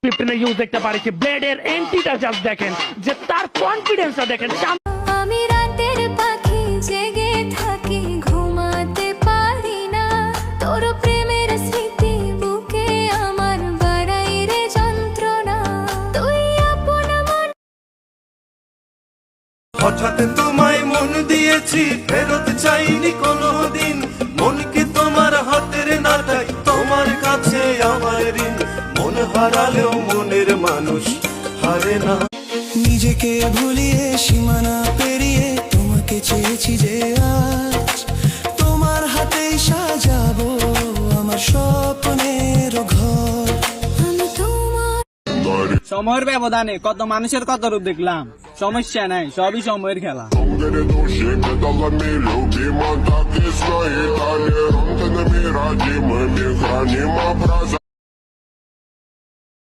15 use দেখতে পারেছি ব্লেডের এন্টিটা just দেখেন যে তার কনফিডেন্সটা দেখেন। আমি রাতের পাখি জেগে থাকি ঘুমাতে পারি না তোর প্রেমের স্মৃতি বুকে আমার বাড়াই রে যন্ত্রণা তুই আপন মন হঠাৎ তোমায় মন দিয়েছি ফেরত চাইনি কোনোদিন মনকে তোমার হাতের নাটাই তোমার কাছে আমার ঋণ মন হারালেও মনের মানুষ হারে না নিজেকে ভুলিয়ে সীমানা পেরিয়ে তোমাকে চেয়েছি যে আজ তোমার হাতেই সাজাবো আমার স্বপ্নের ঘর আমি তোমার সময়ের ব্যবধানে কত মানুষের কত রূপ দেখলাম, সমস্যা নাই, সবই সময়ের খেলা। Ongere duši, pedala mi ljubima, tak je svoje dalje. Ronka ne mi radimo, mi hranimo praza.